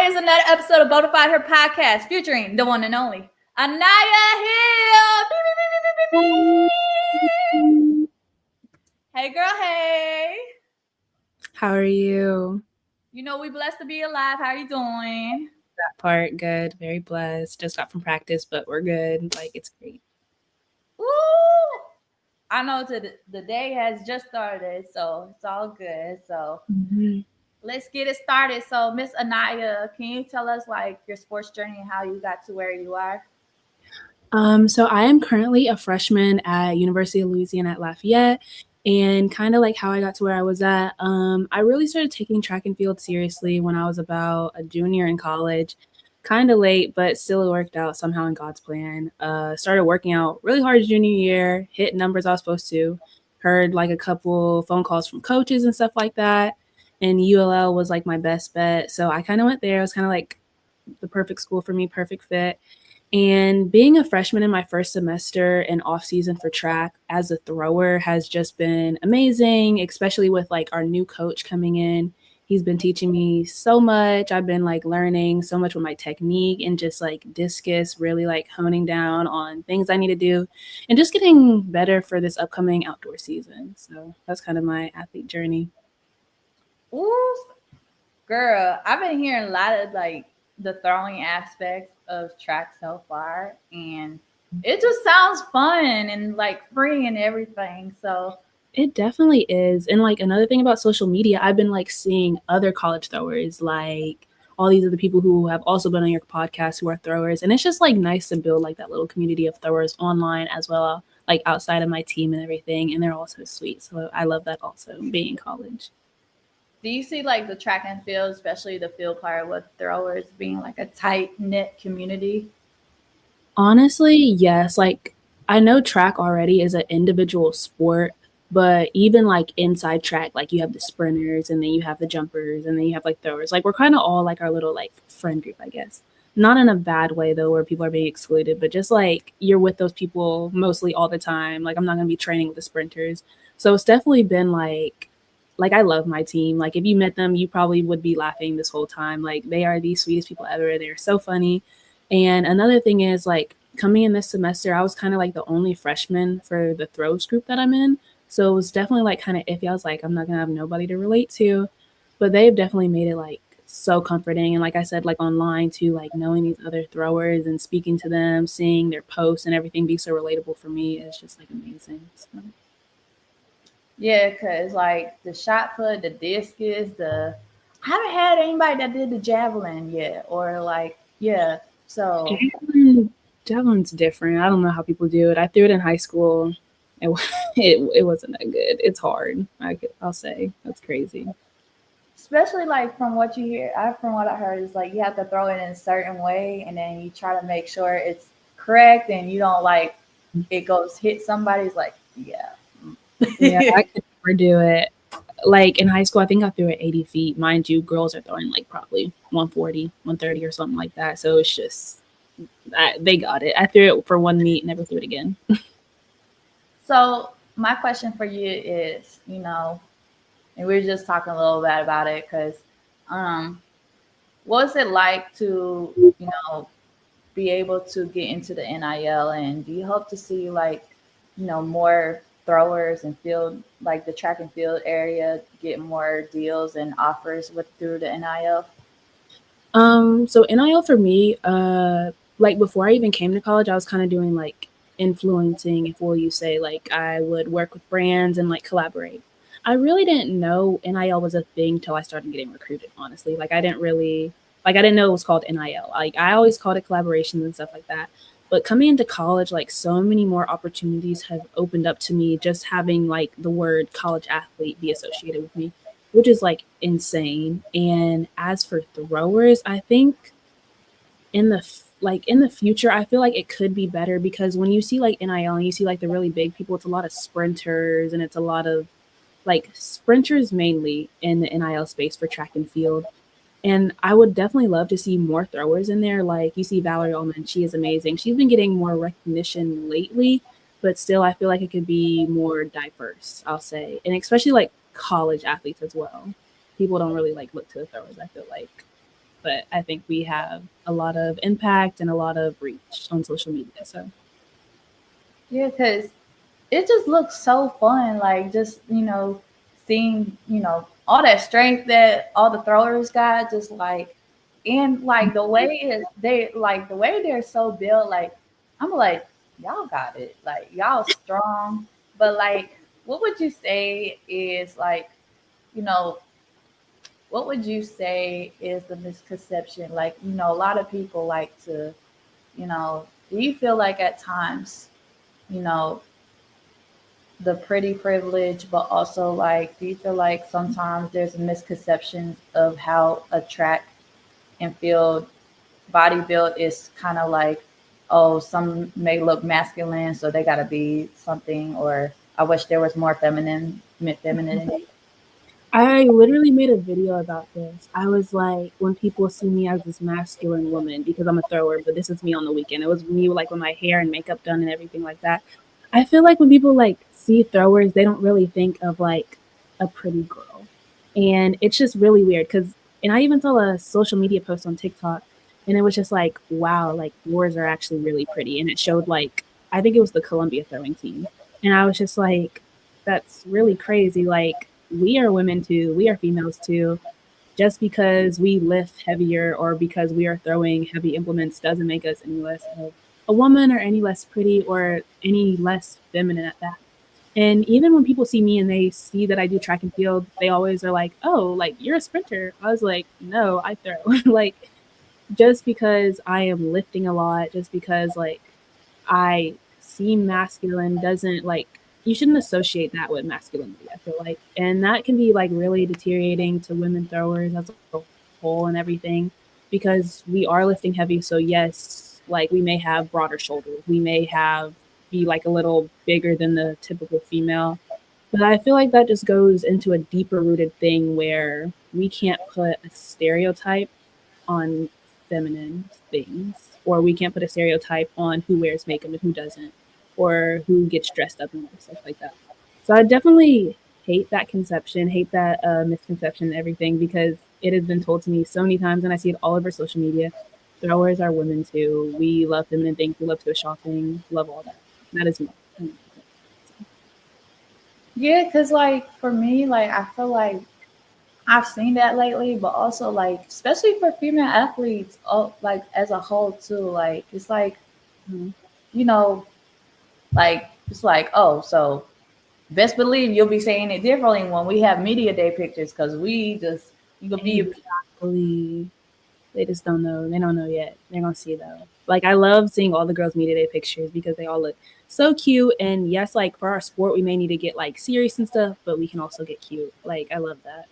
is another episode of Bonafide, her podcast, featuring the one and only Aniya Hill. Hey, girl, hey. How are you? You know we blessed to be alive. How are you doing? That part, good. Very blessed. Just got from practice, but we're good. Like, it's great. Woo! I know the day has just started, so it's all good. So let's get it started. So, Miss Aniya, can you tell us like your sports journey and how you got to where you are? So I am currently a freshman at University of Louisiana at Lafayette, and kind of like how I got to where I was at. I really started taking track and field seriously when I was about a junior in college. Kind of late, but still it worked out somehow in God's plan. Started working out really hard junior year, hit numbers I was supposed to. Heard like a couple phone calls from coaches and stuff like that. And ULL was like my best bet. So I kind of went there. It was kind of like the perfect school for me, perfect fit. And being a freshman in my first semester and off season for track as a thrower has just been amazing, especially with like our new coach coming in. He's been teaching me so much. I've been like learning so much with my technique and just like discus, really like honing down on things I need to do and just getting better for this upcoming outdoor season. So that's kind of my athlete journey. Ooh, girl, I've been hearing a lot of like the throwing aspects of track so far, and it just sounds fun and like free and everything. So It definitely is. And like another thing about social media, I've been like seeing other college throwers, like all these other people who have also been on your podcast who are throwers. And it's just like nice to build like that little community of throwers online as well, like outside of my team and everything. And they're all so sweet. So I love that also being in college. do you see like the track and field, especially the field part with throwers being like a tight knit community? Honestly, yes. Like I know track already is an individual sport, but even like inside track, like you have the sprinters and then you have the jumpers and then you have like throwers. Like we're kind of all like our little like friend group, I guess. Not in a bad way though, where people are being excluded, but just like you're with those people mostly all the time. Like I'm not gonna be training with the sprinters. So it's definitely been like I love my team. Like if you met them, you probably would be laughing this whole time. Like they are the sweetest people ever. They're so funny. And another thing is like coming in this semester, I was kind of like the only freshman for the throws group that I'm in. So it was definitely like kind of iffy. I was like, I'm not gonna have nobody to relate to. But they've definitely made it like so comforting. And like I said, like online too, like knowing these other throwers and speaking to them, seeing their posts and everything be so relatable for me is just like amazing. So. Yeah, because like the shot put, the discus, I haven't had anybody that did the javelin yet, or like yeah. So Javelin's different. I don't know how people do it. I threw it in high school. It it wasn't that good. It's hard. I'll say that's crazy. especially like from what you hear, from what I heard is like you have to throw it in a certain way, and then you try to make sure it's correct, and you don't like it goes hit somebody's like Yeah, yeah. I could never do it. Like in high school, I think I threw it 80 feet. Mind you, girls are throwing like probably 140, 130 or something like that. So it's just they got it. I threw it for one meet, never threw it again. So my question for you is, and we are just talking a little bit about it because, um, what's it like to, be able to get into the NIL, and do you hope to see like, more throwers and field like the track and field area get more deals and offers with through the NIL? So NIL for me, like before I even came to college, I was kind of doing like influencing, if will you say, like I would work with brands and like collaborate. I really didn't know NIL was a thing till I started getting recruited, honestly. Like I didn't know it was called NIL. Like I always called it collaborations and stuff like that. But coming into college, like so many more opportunities have opened up to me just having like the word college athlete be associated with me, which is like insane. And as for throwers, I think in the future, I feel like it could be better because when you see like NIL and you see like the really big people, it's a lot of sprinters and it's a lot of like sprinters mainly in the NIL space for track and field. And I would definitely love to see more throwers in there. Like you see Valerie Ullman, she is amazing. She's been getting more recognition lately, but still I feel like it could be more diverse, I'll say. And especially like college athletes as well. People don't really like look to the throwers, I feel like. but I think we have a lot of impact and a lot of reach on social media. So Yeah, because it just looks so fun. Like just seeing all that strength that all the throwers got, just like and like the way they're so built. Like I'm like y'all got it. Like y'all strong. But like, what would you say is like you know what would you say is the misconception? Like a lot of people like to do you feel like at times you know the pretty privilege, but also like, do you feel like sometimes there's a misconception of how a track and field body build is kind of like, oh, some may look masculine, so they got to be something, or I wish there was more femininity. I literally made a video about this. I was like, when people see me as this masculine woman, because I'm a thrower, but this is me on the weekend. It was me like with my hair and makeup done and everything like that. I feel like when people like see throwers, they don't really think of like a pretty girl. And it's just really weird because, and I even saw a social media post on TikTok and it was just like, wow, like yours are actually really pretty. And it showed like, I think it was the Columbia throwing team. And I was just like, that's really crazy. Like, we are women too, we are females too. Just because we lift heavier or because we are throwing heavy implements doesn't make us any less of a woman or any less pretty or any less feminine at that. And even when people see me and they see that I do track and field, they always are like, "Oh, like you're a sprinter." I was like, "No, I throw." Like just because I am lifting a lot, just because like I seem masculine doesn't like you shouldn't associate that with masculinity, I feel like. And that can be like really deteriorating to women throwers as a whole and everything because we are lifting heavy. So yes, like we may have broader shoulders. We may have be like a little bigger than the typical female. But I feel like that just goes into a deeper rooted thing where we can't put a stereotype on feminine things, or we can't put a stereotype on who wears makeup and who doesn't, or who gets dressed up and stuff like that. So I definitely hate that conception, hate that misconception and everything because it has been told to me so many times, and I see it all over social media. Throwers are women too. We love feminine things. We love to go shopping. Love all that. That is me. Yeah, because like for me, like I feel like I've seen that lately, but also like especially for female athletes, like as a whole too. Like it's like Mhm. you know, like it's like oh, so best believe you'll be saying it differently when we have media day pictures because we just you could be Exactly. They just don't know. They don't know yet. They're gonna see though. Like I love seeing all the girls' media day pictures because they all look so cute. And yes, like for our sport, we may need to get like serious and stuff, but we can also get cute. Like I love that.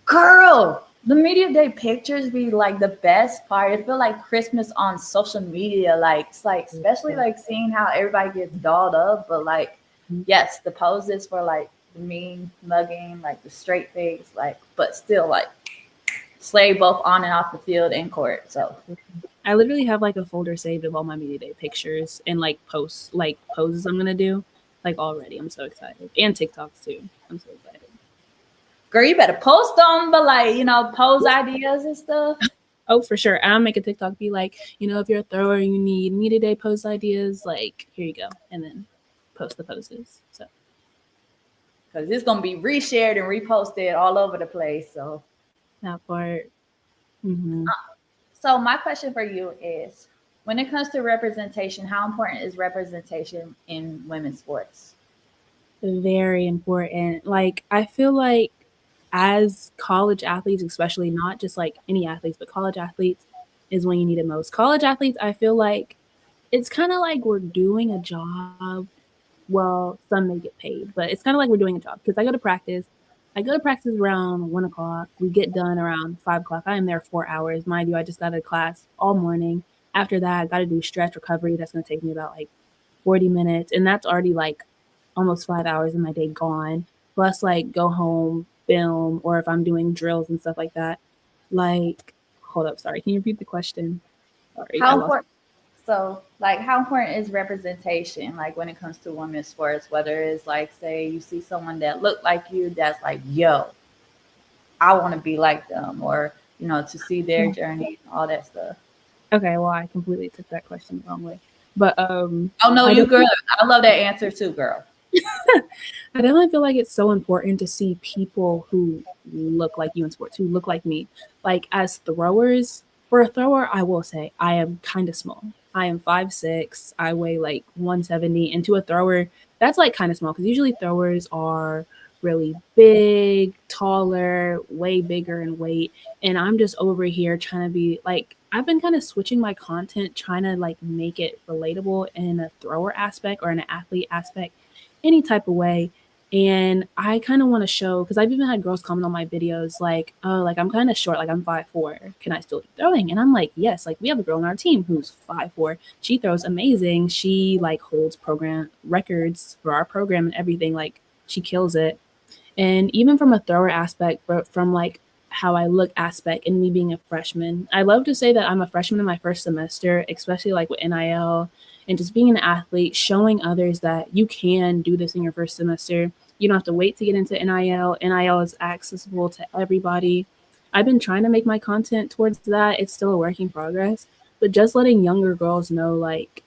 girl. The media day pictures be like the best part. I feel like Christmas on social media. Like it's like especially like seeing how everybody gets dolled up, but like yes, the poses for like the mean mugging, like the straight face, like but still like slay both on and off the field and court. So I literally have like a folder saved of all my media day pictures and like posts, like poses I'm gonna do. Like already, I'm so excited. And TikToks too. I'm so excited. girl, you better post them, but like pose ideas and stuff. Oh, for sure. I'll make a TikTok be like, if you're a thrower and you need media day post ideas, like here you go, and then post the poses. So Because it's gonna be reshared and reposted all over the place. that part. Hmm. So my question for you is, when it comes to representation, how important is representation in women's sports? Very important. Like I feel like as college athletes, especially not just like any athletes, but college athletes is when you need it most. College athletes, I feel like it's kind of like we're doing a job. Well, some may get paid, but it's kind of like we're doing a job because I go to practice. I go to practice around 1 o'clock. We get done around 5 o'clock. I am there 4 hours. Mind you, I just got out of class all morning. After that, I got to do stretch recovery. That's going to take me about like 40 minutes. And that's already like almost 5 hours of my day gone. Plus, like, go home, film, or if I'm doing drills and stuff like that. Like, hold up. Sorry. Can you repeat the question? Sorry. I How lost. important? So, like, how important is representation? Like, when it comes to women's sports, whether it's like, say, you see someone that look like you, that's like, yo, I want to be like them, or to see their journey, all that stuff. Okay, well, I completely took that question the wrong way. But Oh no, I you girl, definitely I love that answer too, girl. I definitely feel like it's so important to see people who look like you in sports, who look like me. Like as throwers, for a thrower, I will say I am kind of small. I am 5'6". I weigh like 170, and to a thrower, that's like kind of small because usually throwers are really big, taller, way bigger in weight. And I'm just over here trying to be like I've been kind of switching my content, trying to like make it relatable in a thrower aspect or in an athlete aspect, any type of way. And I kind of want to show because I've even had girls comment on my videos like, "Oh, like I'm kind of short, like I'm 5'4". Can I still do throwing?" And I'm like, "Yes." Like we have a girl on our team who's 5'4". She throws amazing. She like holds program records for our program and everything. Like she kills it. And even from a thrower aspect, but from like how I look aspect and me being a freshman, I love to say that I'm a freshman in my first semester, especially like with NIL and just being an athlete, showing others that you can do this in your first semester. You don't have to wait to get into NIL. NIL is accessible to everybody. I've been trying to make my content towards that. It's still a work in progress, but just letting younger girls know like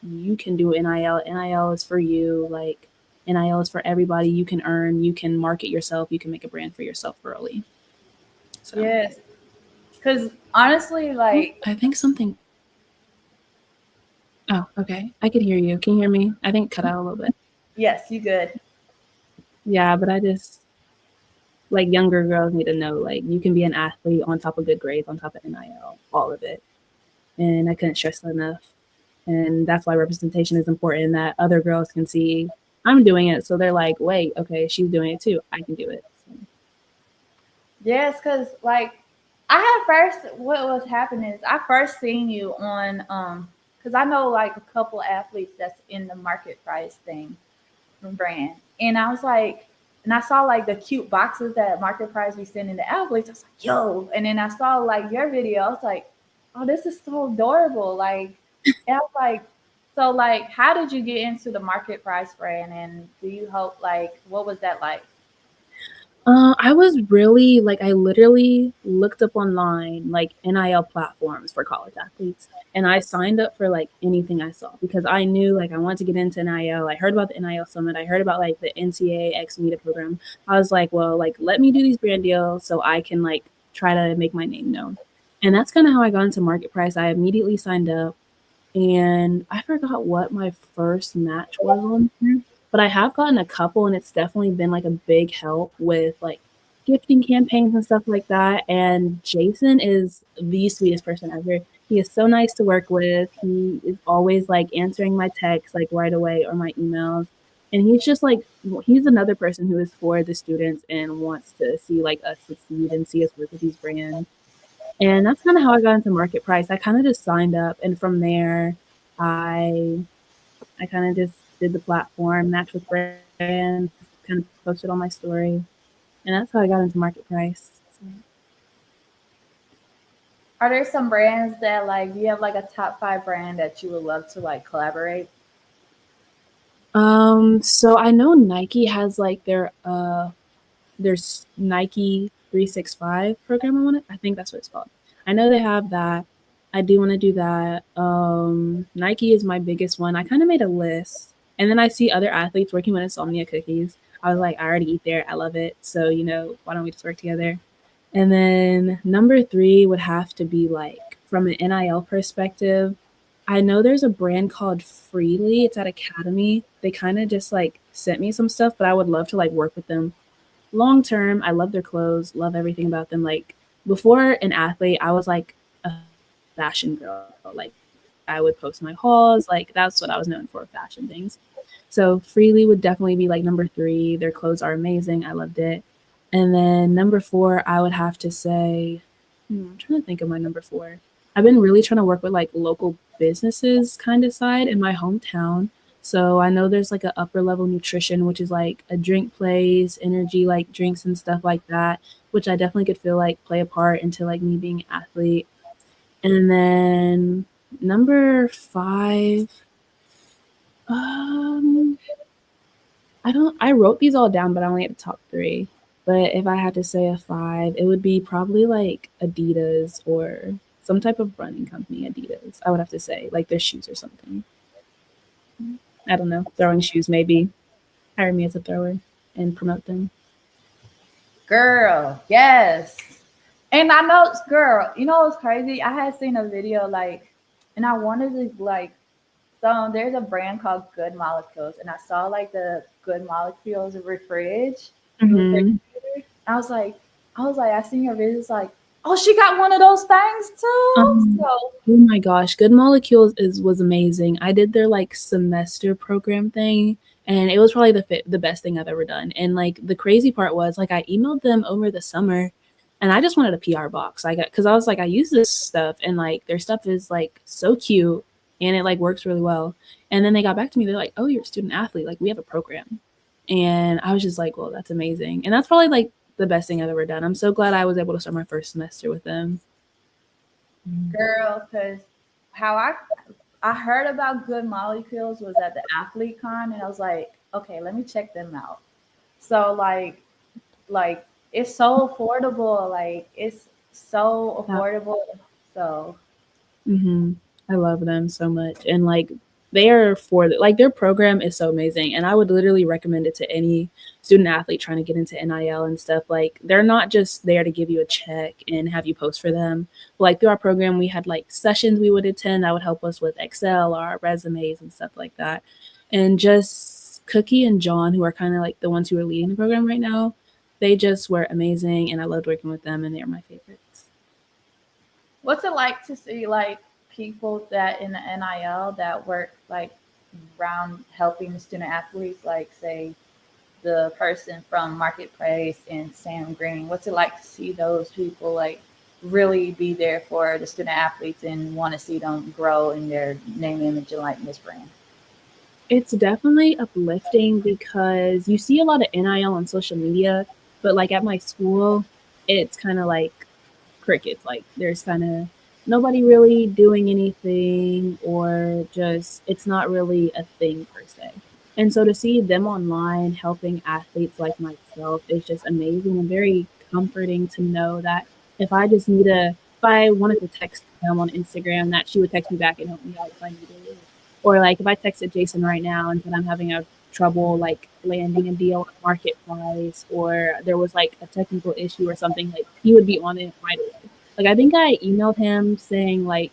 you can do NIL. NIL is for you. Like NIL is for everybody. You can earn, you can market yourself, you can make a brand for yourself early. So, Yes, because honestly, oh, like, I think something. Oh, okay. I could hear you. Can you hear me? I think it cut out a little bit. yes, you good. Yeah, but I just like younger girls need to know like you can be an athlete on top of good grades, on top of NIL, all of it. And I couldn't stress that enough. And that's why representation is important that other girls can see I'm doing it. So they're like, wait, okay, she's doing it too. I can do it. So, Yes, because like I had first what was happening is I first seen you on because I know like a couple athletes that's in the market price thing brand. And I was like, and I saw like the cute boxes that Market Price be sending to athletes. I was like, yo. And then I saw like your video. I was like, oh, this is so adorable. Like, and I was like, so like, how did you get into the Market Price brand? And do you hope like, what was that like? I was really like I literally looked up online like NIL platforms for college athletes, and I signed up for like anything I saw because I knew like I wanted to get into NIL. I heard about the NIL summit. I heard about like the NCAA X Media program. I was like, well, like let me do these brand deals so I can like try to make my name known. And that's kind of how I got into Market Price. I immediately signed up, and I forgot what my first match was on there, but I have gotten a couple, and it's definitely been like a big help with like gifting campaigns and stuff like that. And Jason is the sweetest person ever. He is so nice to work with. He is always like answering my texts like right away or my emails. And he's just like he's another person who is for the students and wants to see like us succeed and see us work with these brands. And that's kind of how I got into Market Price. I kind of just signed up, and from there, I I kind of just did the platform, matched with brands, kind of posted on my story, and that's how I got into Market Price. So, Are there some brands that like you have like a top five brand that you would love to like collaborate? so I know Nike has like there's Nike 365 program. I think that's what it's called. I know they have that. I do want to do that. Nike is my biggest one. I kind of made a list, and then I see other athletes working with Insomnia cookies. I was like, I already eat there. I love it. So why don't we just work together? And then number three would have to be like from an NIL perspective. I know there's a brand called Freely. It's at Academy. They kind of just like sent me some stuff, but I would love to like work with them long term. I love their clothes, love everything about them. Like before an athlete, I was like a fashion girl. Like I would post my hauls. Like that's what I was known for, fashion things. So Freely would definitely be like number three. Their clothes are amazing. I loved it. And then number four, I would have to say, I'm trying to think of my number four. I've been really trying to work with like local businesses kind of side in my hometown. So I know there's like a upper level nutrition, which is like a drink place, energy like drinks and stuff like that, which I definitely could feel like play a part into like me being an athlete. And then number five, um, I wrote these all down, but I only had the top three. But if I had to say a five, it would be probably like Adidas or some type of running company, Adidas. I would have to say, like their shoes or something. I don't know, throwing shoes maybe. Hire me as a thrower and promote them. Girl, yes. And I know, girl, you know what's crazy? I had seen a video like, and I wanted to like, so there's a brand called Good Molecules, and I saw like the Good Molecules Hmm. refrigerator. I seen your videos like, oh, she got one of those things too. Um, So, oh my gosh, Good Molecules is was amazing. I did their like semester program thing, and it was probably the best thing I've ever done. And like the crazy part was like I emailed them over the summer, and I just wanted a PR box. I got because I was like I use this stuff, and like their stuff is like so cute, and it like works really well. And then they got back to me. They're like, "Oh, you're a student athlete. Like we have a program," and I was just like, "Well, that's amazing." And that's probably like the best thing I've ever done. I'm so glad I was able to start my first semester with them. girl, because how I heard about Good Molecules was at the Athlete Con, and I was like, okay, let me check them out. So like it's so affordable, like it's so affordable. So Mhm. I love them so much, and, like, they are for the like, their program is so amazing, and I would literally recommend it to any student athlete trying to get into NIL and stuff, like, they're not just there to give you a check and have you post for them. Like, through our program, we had, like, sessions we would attend that would help us with Excel, our resumes, and stuff like that, and just Cookie and John, who are kinda, like, the ones who are leading the program right now, they just were amazing, and I loved working with them, and they are my favorites. what's it like to see like people that in the NIL that work like around helping the student athletes, like say the person from Marketplace and Sam Green? What's it like to see those people like really be there for the student athletes and want to see them grow in their name, image, and likeness brand? It's definitely uplifting because you see a lot of NIL on social media, but like at my school, it's kind of like crickets. Like there's kind of nobody really doing anything, or just it's not really a thing per se. And so to see them online helping athletes like myself is just amazing and very comforting to know that if I wanted to text them on Instagram, that she would text me back and help me out if I needed it. Or like if I texted Jason right now and said I'm having a trouble like landing a deal at market price, or there was like a technical issue or something, like he would be on it right away. Like I think I emailed him saying like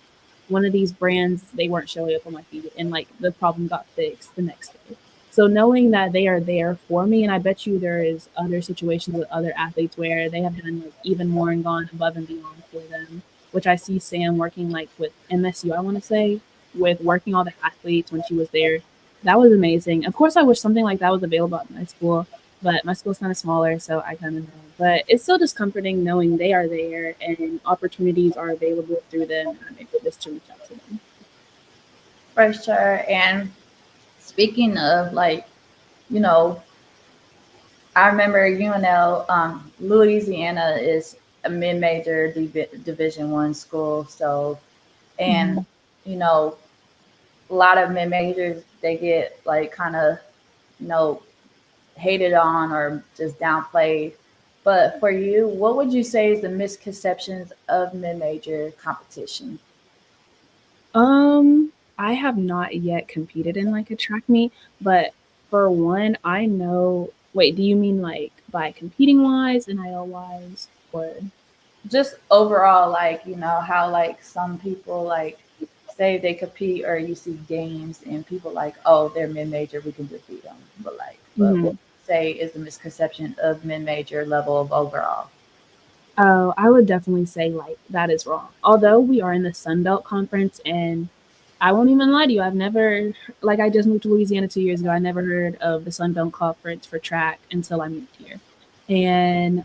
one of these brands they weren't showing up on my feed, and like the problem got fixed the next day. So knowing that they are there for me, and I bet you there is other situations with other athletes where they have done like even more and gone above and beyond for them, which I see Sam working like with MSU, I want to say, with working all the athletes when she was there. That was amazing. Of course, I wish something like that was available at my school, but my school's kind of smaller, so I kind of know. But it's still just comforting knowing they are there and opportunities are available through them, and I'm able just to reach out to them. For sure. And speaking of like, you know, I remember UNL, Louisiana is a mid-major Division One school. So, and Mhm. you know, a lot of mid-majors they get like kind of you know hated on or just downplayed. But for you, what would you say is the misconceptions of mid-major competition? I have not yet competed in like a track meet, but for one, I know. Wait, do you mean like by competing wise, NIL wise, or? Just overall, like how like some people like say they compete or you see games and people like, oh, they're mid-major, we can defeat them. But what Mhm. would you say is the misconception of mid-major level of overall? Oh, I would definitely say like that is wrong. Although we are in the Sun Belt Conference, and I won't even lie to you, I've never like I just moved to Louisiana 2 years ago. I never heard of the Sun Belt Conference for track until I moved here. And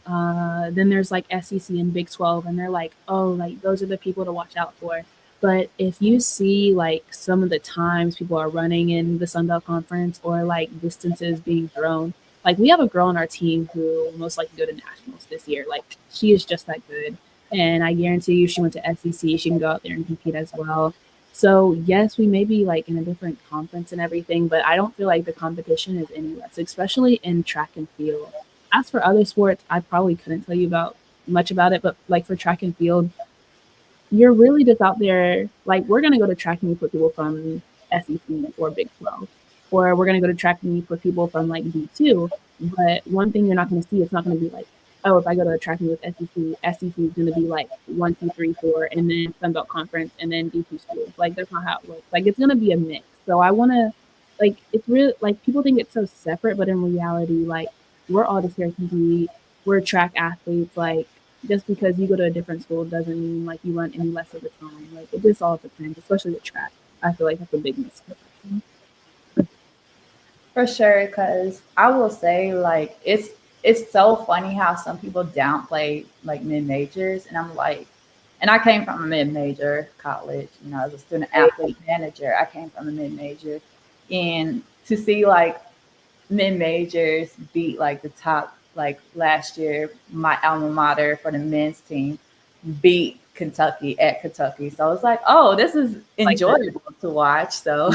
then there's like SEC and Big 12, and they're like, oh, like those are the people to watch out for. But if you see like some of the times people are running in the Sun Belt Conference, or like distances being thrown, like we have a girl on our team who will most likely go to nationals this year. Like she is just that good, and I guarantee you, she went to SEC. She can go out there and compete as well. So yes, we may be like in a different conference and everything, but I don't feel like the competition is any less, especially in track and field. As for other sports, I probably couldn't tell you about much about it, but like for track and field, you're really just out there. Like we're gonna go to track meet with people from SEC or Big 12, or we're gonna go to track meet with people from like D2. But one thing you're not gonna see, it's not gonna be like, oh, if I go to a track meet with SEC, SEC is gonna be like 1, 2, 3, 4, and then Sunbelt Conference, and then D2 schools. Like that's not how it works. Like it's gonna be a mix. So I wanna like it's really like people think it's so separate, but in reality, like we're all just here to compete. We're track athletes. Like just because you go to a different school doesn't mean like you run any less of the time. Like it just all depends, especially with track. I feel like that's a big misconception. For sure, because I will say like it's so funny how some people downplay like mid majors, and I'm like, and I came from a mid major college, you know, as a student Right? athlete manager. I came from a mid major, and to see like mid majors beat like the top, like last year, my alma mater for the men's team beat Kentucky at Kentucky. So it's like, oh, this is Like that. enjoyable to watch. So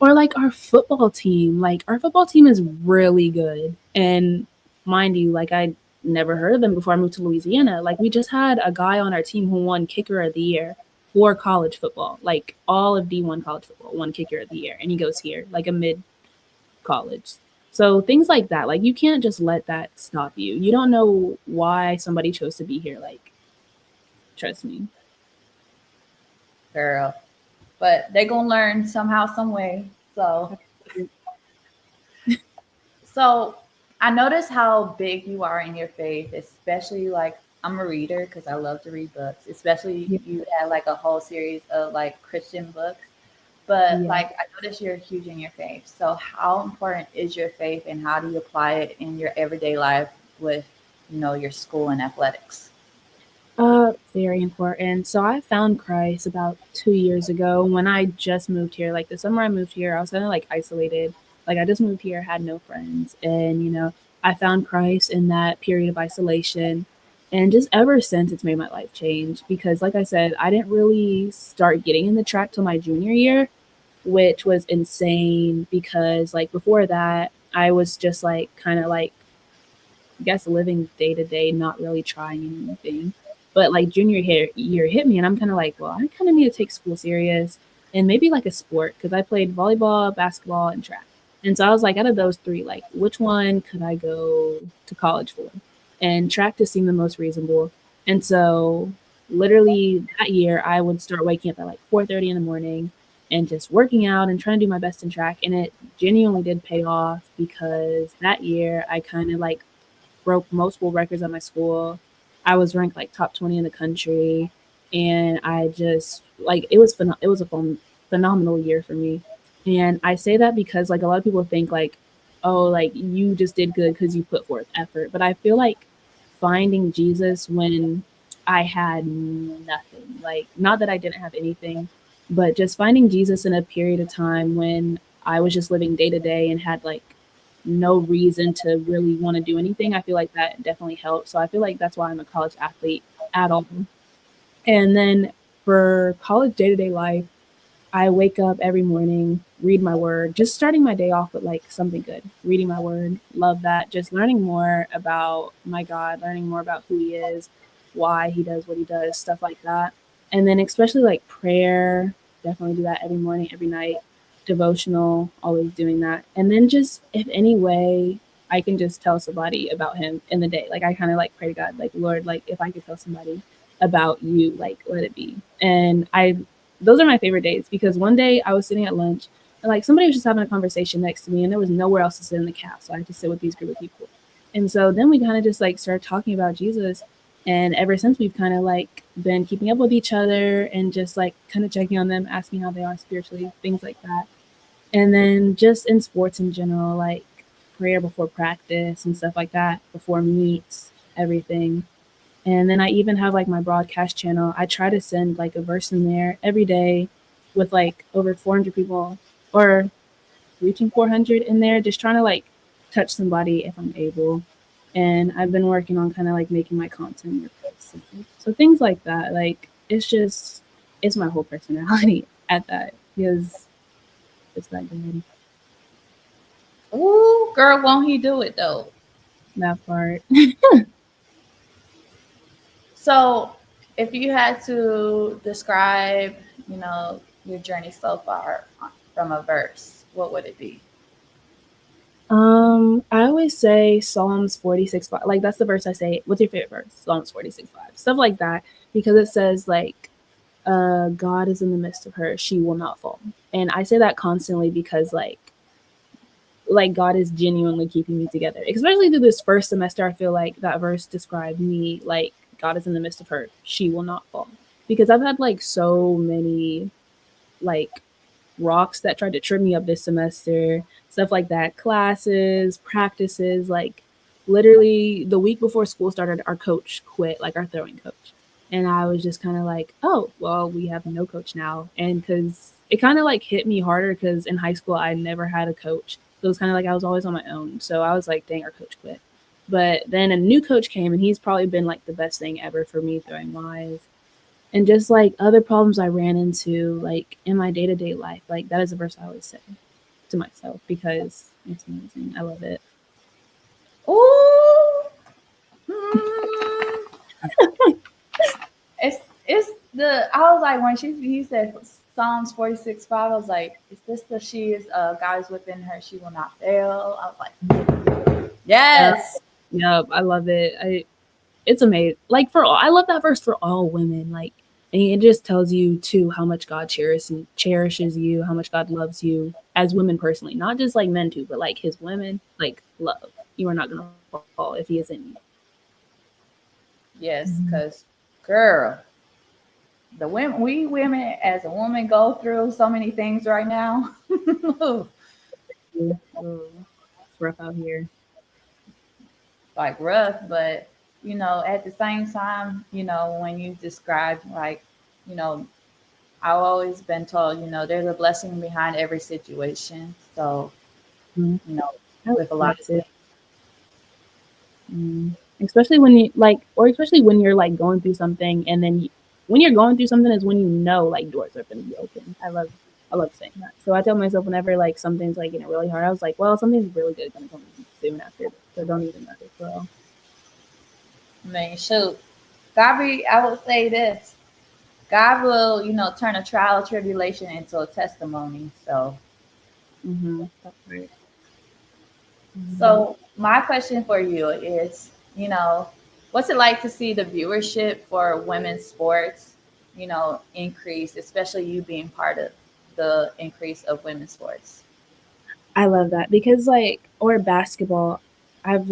Or like our football team. Like our football team is really good. And mind you, like I never heard of them before I moved to Louisiana. Like we just had a guy on our team who won kicker of the year for college football. Like all of D1 college football won kicker of the year. And he goes here, like a mid college. So things like that. Like you can't just let that stop you. You don't know why somebody chose to be here. Like trust me. girl, but they gonna learn somehow, some way. So I notice how big you are in your faith, especially like I'm a reader because I love to read books. Especially Yeah. you had like a whole series of like Christian books, but Yeah. like I notice you're huge in your faith. So how important is your faith, and how do you apply it in your everyday life with, you know, your school and athletics? Very important. So I found Christ about 2 years ago when I just moved here. Like the summer I moved here, I was kind of like isolated. Like I just moved here, had no friends, and I found Christ in that period of isolation. And just ever since, it's made my life change because, like I said, I didn't really start getting in the track till my junior year, which was insane because, like, before that, I was just like kind of like guess living day to day, not really trying anything. But like year hit me, and I'm kind of like, well, I kind of need to take school serious and maybe like a sport because I played volleyball, basketball, and track. And so I was like, out of those three, like, which one could I go to college for? And track just seemed the most reasonable. And so, literally that year, I would start waking up at like 4:30 in the morning and just working out and trying to do my best in track. And it genuinely did pay off because that year I kind of like broke multiple records at my school. I was ranked like top 20 in the country, and I just like it was a phenomenal year for me. And I say that because like a lot of people think like, oh, like you just did good because you put forth effort. But I feel like finding Jesus when I had nothing, like not that I didn't have anything, but just finding Jesus in a period of time when I was just living day to day and had like no reason to really want to do anything. I feel like that definitely helps. So I feel like that's why I'm a college athlete at all. And then for college day to day life, I wake up every morning, read my word, just starting my day off with like something good. Reading my word, love that. Just learning more about my God, learning more about who He is, why He does what He does, stuff like that. And then especially like prayer, definitely do that every morning, every night. Devotional, always doing that. And then just if any way I can just tell somebody about Him in the day. Like I kind of like pray to God, like Lord, like if I could tell somebody about you, like let it be. And I those are my favorite days because one day I was sitting at lunch and like somebody was just having a conversation next to me and there was nowhere else to sit in the cab. So I had to sit with these group of people. And so then we kind of just like started talking about Jesus. And ever since we've kind of like been keeping up with each other and just like kind of checking on them, asking how they are spiritually, things like that. And then just in sports in general, like prayer before practice and stuff like that, before meets, everything. And then I even have like my broadcast channel. I try to send like a verse in there every day with like over 400 people or reaching 400 in there, just trying to like touch somebody if I'm able. And I've been working on kind of like making my content more personal. So things like that, like it's my whole personality at that because it's that good. Ooh, girl, won't he do it though? that part. So, if you had to describe, your journey so far from a verse, what would it be? I always say Psalms 46 5. Like that's the verse I say. What's your favorite verse? Psalms 46 5. Stuff like that. Because it says like God is in the midst of her, she will not fall. And I say that constantly because like God is genuinely keeping me together. Especially through this first semester, I feel like that verse described me like God is in the midst of her, she will not fall. Because I've had like so many like rocks that tried to trip me up this semester, stuff like that, classes, practices, like literally the week before school started, our coach quit, like our throwing coach. And I was just kind of like, oh, well, we have no coach now. And because it kind of like hit me harder because in high school, I never had a coach. So it was kind of like I was always on my own. So I was like, dang, our coach quit. But then a new coach came and he's probably been like the best thing ever for me throwing wise and just like other problems I ran into like in my day to day life. Like that is the verse I always say to myself because it's amazing. I love it. Ooh, mm, it's the. I was like when he said Psalms 46 5. I was like, is this the she is God is within her? She will not fail. I was like, Yep, yes, yep. I love it. It's amazing. Like for all, I love that verse for all women. Like, and it just tells you too how much God cherishes you, how much God loves you as women personally, not just like men too, but like His women. Like love, you are not gonna fall if He is in you. yes, because girl, the women, we women as a woman go through so many things right now. Mm-hmm. It's rough out here. Like rough, but at the same time, when you describe like, you know, I've always been told, there's a blessing behind every situation. So, Mm-hmm. you know, I love with a lot that of too. things. Especially when you like, or especially when you're like going through something, and then when you're going through something is when you know like doors are going to be open. I love saying that. So I tell myself whenever like something's like getting really hard, I was like, well, something's really good going to come soon after this, so don't even let it go. I mean, shoot, I would say this: God will, turn a trial or tribulation into a testimony. So, Mm-hmm. That's right. Mm-hmm. so my question for you is, what's it like to see the viewership for women's sports, increase, especially you being part of the increase of women's sports? I love that because like or basketball, I've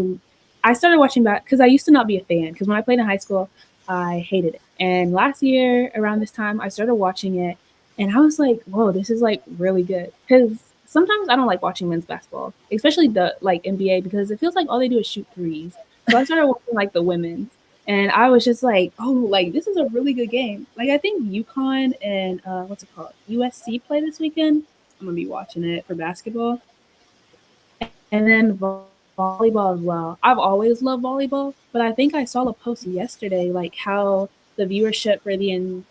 I started watching back because I used to not be a fan because when I played in high school, I hated it. And last year around this time, I started watching it, and I was like, "Whoa, this is like really good." Because sometimes I don't like watching men's basketball, especially the like NBA, because it feels like all they do is shoot threes. So I started watching like the women's, and I was just like, "Oh, like this is a really good game." Like I think UConn and what's it called, USC play this weekend. I'm gonna be watching it for basketball and then volleyball as well. I've always loved volleyball, but I think I saw a post yesterday like how the viewership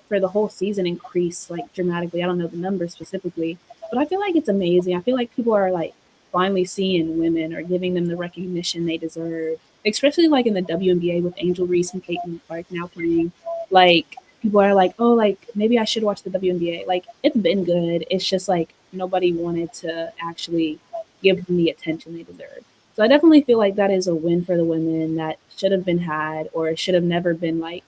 for the whole season increased like dramatically. I don't know the numbers specifically, but I feel like it's amazing. I feel like people are like finally seeing women or giving them the recognition they deserve, especially like in the WNBA with Angel Reese and Caitlin Clark now playing. Like people are like, oh, like maybe I should watch the WNBA. Like it's been good. It's just like nobody wanted to actually give them the attention they deserve. So I definitely feel like that is a win for the women that should have been had or it should have never been like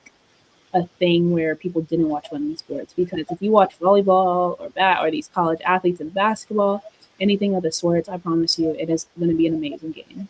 a thing where people didn't watch women's sports. Because if you watch volleyball or or these college athletes in basketball, anything of the sorts, I promise you, it is going to be an amazing game.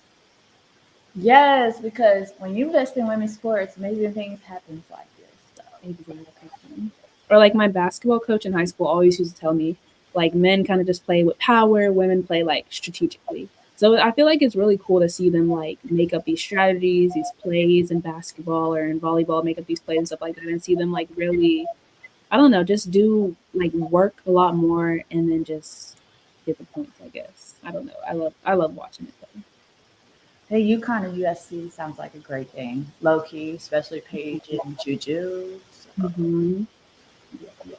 Yes, because when you invest in women's sports, amazing things happens like this. So Exactly. Or like my basketball coach in high school always used to tell me, like men kind of just play with power, women play like strategically. So I feel like it's really cool to see them like make up these strategies, these plays in basketball or in volleyball, make up these plays and stuff like that, and see them like really, I don't know, just do like work a lot more and then just get the points. I guess I don't know. I love watching it though. hey, UConn and USC sounds like a great game. Low key, especially Paige and Juju. Mm-hmm. It's gonna be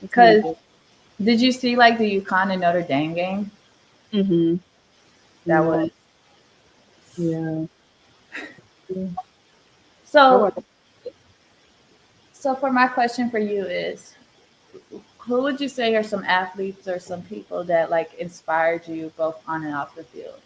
Because good. did you see like the UConn and Notre Dame game? Mm-hmm. That was No. Yeah. Yeah. I So, watch. so for my question for you is, who would you say are some athletes or some people that like inspired you both on and off the field?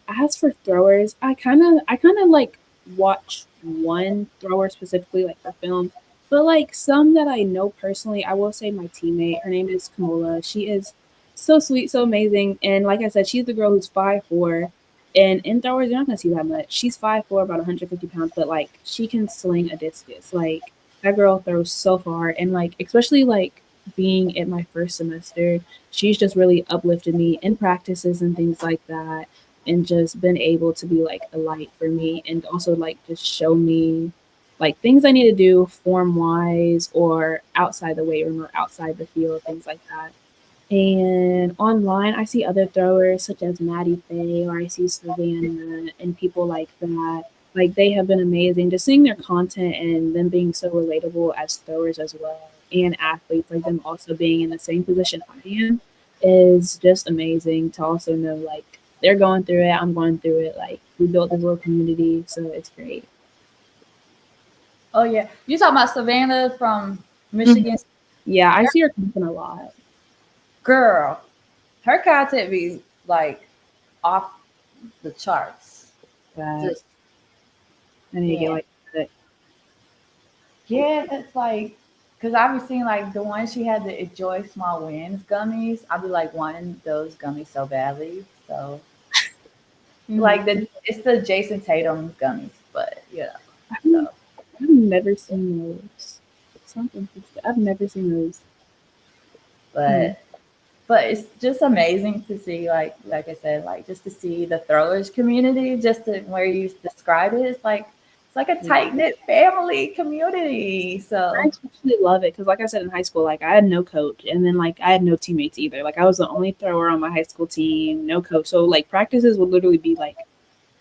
As for throwers, I kind of like watch one thrower specifically, like for film, but like some that I know personally, I will say my teammate. Her name is Kamola. She is so sweet, so amazing, and like I said, she's the girl who's 5'4", and in throwers you're not gonna see that much. She's 5'4", about 150 pounds, but like she can sling a discus. Like that girl throws so far, and like especially like being in my first semester, she's just really uplifted me in practices and things like that, and just been able to be like a light for me, and also like just show me like things I need to do form wise or outside the weight room or outside the field, things like that. And online, I see other throwers such as Maddie Faye, or I see Savannah and people like that. Like they have been amazing. Just seeing their content and them being so relatable as throwers as well, and athletes like them also being in the same position I am, is just amazing to also know like they're going through it, I'm going through it. Like we built this little community, so it's great. Oh yeah, you talking about Savannah from Mhm. Michigan? Yeah, I see her content a lot. Girl, her content be like off the charts. That Just I need to get yeah, like that. yeah. That's like because I've been seeing like the one she had the Enjoy Small Wins gummies. I'd be like wanting those gummies so badly. So Mhm. like it's the Jason Tatum gummies, but yeah. I've So I've never seen those. Sounds interesting. I've never seen those. Hmm. but it's just amazing to see like I said, like just to see the throwers community, just to where you describe it, it's like a Yeah. tight knit family community. I So especially love it because, like I said, in high school, like I had no coach, and then like I had no teammates either. Like I was the only thrower on my high school team, no coach. So like practices would literally be like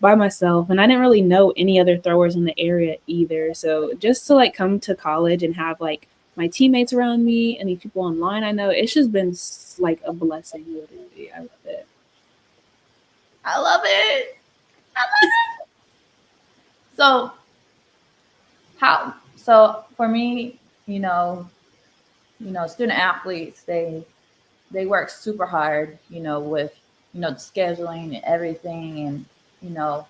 by myself, and I didn't really know any other throwers in the area either. So just to like come to college and have like my teammates around me and these people online I know, it's just been like a blessing. Literally, I love it. I love it. I love it. So so for me, student athletes, they work super hard, with the scheduling and everything, and you know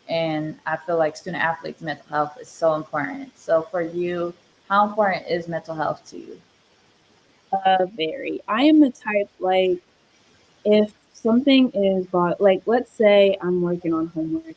and I feel like student athletes' mental health is so important. So for you, how important is mental health to you? Very. I am the type like if something is bought, like let's say I'm working on homework,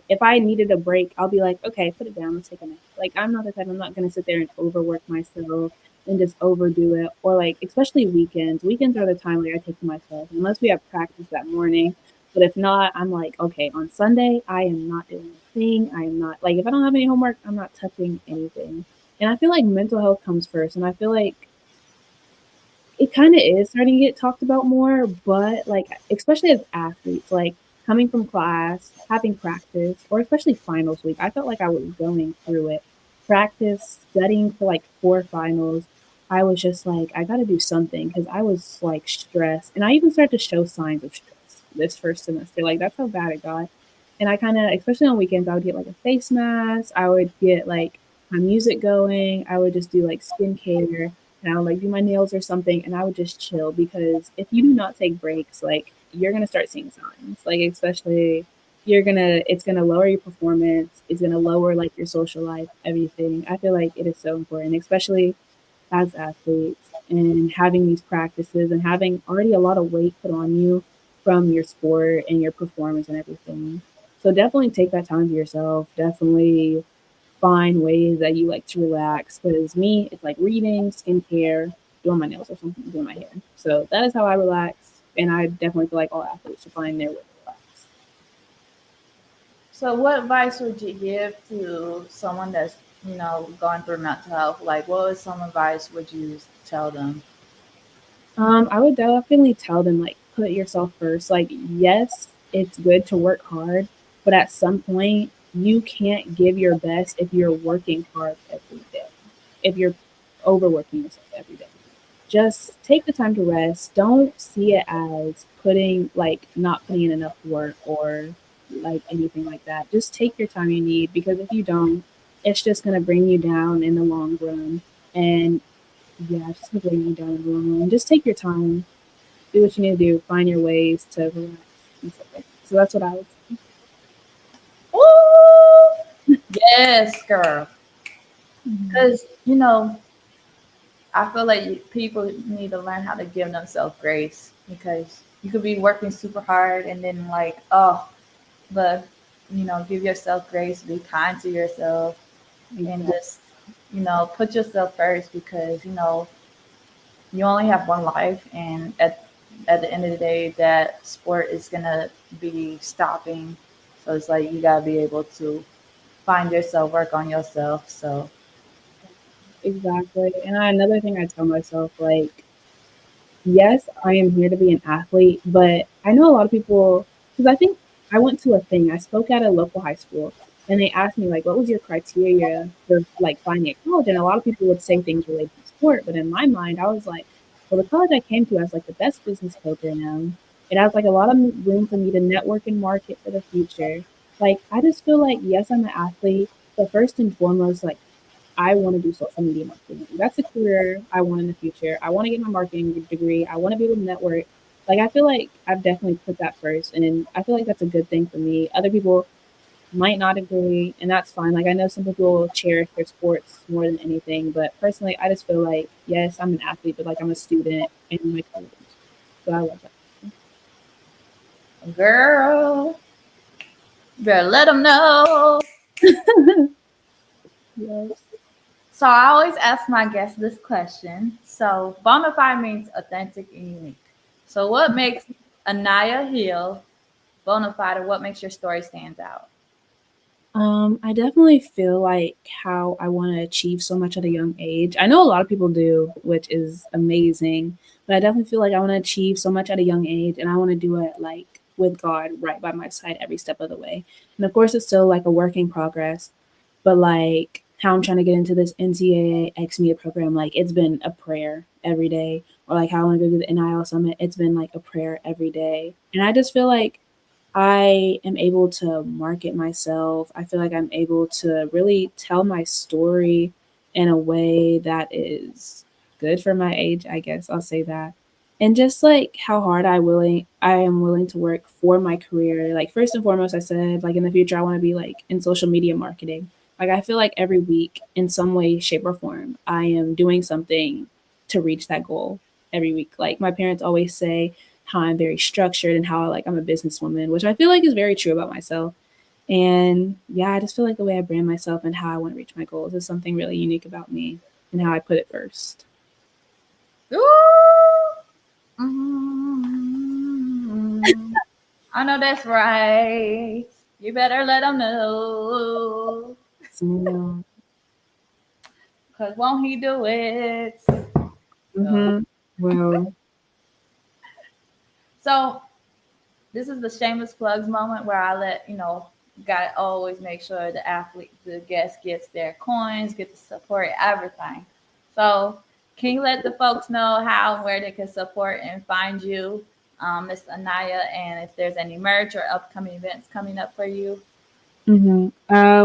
if I needed a break, I'll be like, okay, put it down, let's take a nap. Like I'm not the type, I'm not gonna sit there and overwork myself and just overdo it. Or like especially weekends. Weekends are the time like I take to myself, unless we have practice that morning. But if not, I'm like, okay, on Sunday I am not doing a thing. I am not like if I don't have any homework, I'm not touching anything. And I feel like mental health comes first. And I feel like it kinda is starting to get talked about more, but, like, especially as athletes, like, coming from class, having practice, or especially finals week, I felt like I was going through it. Practice, studying for, like, 4 finals, I was just like, "I gotta do something because I was, like, stressed, and I even started to show signs of stress this first semester, like, that's how bad it got. And I kinda especially on weekends, I would get, like, a face mask, I would get, like, my music going, I would just do, like, skincare, and I would like do my nails or something, and I would just chill because if you do not take breaks, like you're gonna start seeing signs. Like especially it's gonna lower your performance, it's gonna lower like your social life, everything. I feel like it is so important, especially as athletes and having these practices and having already a lot of weight put on you from your sport and your performance and everything. So definitely take that time to yourself. Definitely find ways that you like to relax. Because me, it's like reading, skincare, doing my nails or something, doing my hair. So that is how I relax. And I definitely feel like all athletes should find their way to relax. So what advice would you give to someone that's, going through mental health? Like what was some advice would you tell them? I would definitely tell them like put yourself first. Like, yes, it's good to work hard, but at some point you can't give your best if you're working hard every day. If you're overworking yourself every day. just take the time to rest. Don't see it as putting like not putting in enough work or like anything like that. Just take your time you need, because if you don't, it's just gonna bring you down in the long run. And yeah, it's just gonna bring you down in the long run. Just take your time, do what you need to do, find your ways to relax and stuff like that. So that's what I would say. Ooh, yes, girl. Mhm. Because, I feel like people need to learn how to give themselves grace because you could be working super hard and then, like, oh, but, give yourself grace, be kind to yourself, and Exactly. just, put yourself first because, you only have one life. And at the end of the day, that sport is going to be stopping. So it's like you got to be able to find yourself, work on yourself. So, Exactly. And another thing I tell myself, like, yes, I am here to be an athlete, but I know a lot of people, because I think I went to a thing, I spoke at a local high school, and they asked me, like, what was your criteria for, like, finding a college? And a lot of people would say things related to sport, but in my mind, I was like, well, the college I came to has, like, the best business program. It has, like, a lot of room for me to network and market for the future. Like, I just feel like, yes, I'm an athlete, but first and foremost, like, I want to do social media marketing. That's a career I want in the future. I want to get my marketing degree. I want to be able to network. Like, I feel like I've definitely put that first, and I feel like that's a good thing for me. Other people might not agree, and that's fine. Like, I know some people cherish their sports more than anything, but personally, I just feel like, yes, I'm an athlete, but like I'm a student in my college. So I love that. girl, you better let them know. Yes. So I always ask my guests this question. So bonafide means authentic and unique. So what makes Anaya Hill bonafide, or what makes your story stands out? I definitely feel like how I want to achieve so much at a young age. I know a lot of people do, which is amazing, but I definitely feel like I want to achieve so much at a young age, and I want to do it like with God right by my side every step of the way. And of course, it's still like a work in progress, but like how I'm trying to get into this NCAA X Media program, like it's been a prayer every day, or like how I want to go to the NIL summit, it's been like a prayer every day. And I just feel like I am able to market myself. I feel like I'm able to really tell my story in a way that is good for my age, I guess I'll say that. And just like how hard I am willing to work for my career. Like first and foremost, I said like in the future I want to be like in social media marketing. Like I feel like every week in some way, shape or form, I am doing something to reach that goal every week. Like my parents always say, how I'm very structured and how like I'm a businesswoman, which I feel like is very true about myself. And yeah, I just feel like the way I brand myself and how I want to reach my goals is something really unique about me and how I put it first. Ooh, mm, I know that's right. You better let them know. So, Because won't he do it? So, mm-hmm. Well, so this is the shameless plugs moment where I let gotta always make sure the guest gets their coins, get the support, everything. So, can you let the folks know how and where they can support and find you, Miss Anaya, and if there's any merch or upcoming events coming up for you? mm-hmm.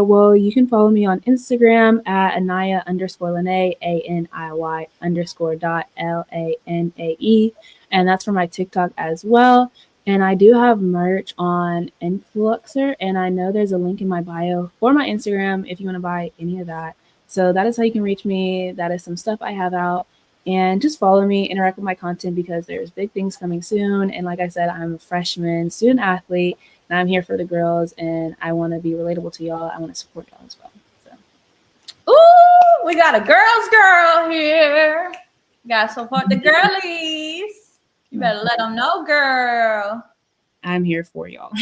Well, you can follow me on Instagram at Aniya underscore Lene, ANIY underscore dot LANAE. And that's for my TikTok as well. And I do have merch on Influxer. And I know there's a link in my bio for my Instagram if you want to buy any of that. So that is how you can reach me. That is some stuff I have out. And just follow me, interact with my content because there's big things coming soon. And like I said, I'm a freshman student athlete and I'm here for the girls, and I want to be relatable to y'all. I want to support y'all as well. So, Ooh, we got a girl's girl here. You gotta support the girlies. You no, better let them know, girl. I'm here for y'all.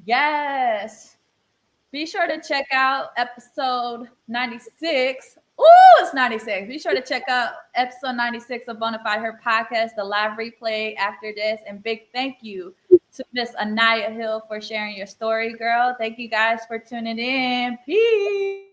Yes. Be sure to check out episode 96. Ooh, it's 96. Be sure to check out episode 96 of Bonafide Her podcast, the live replay after this. And big thank you to Miss Anaya Hill for sharing your story, girl. Thank you guys for tuning in. Peace.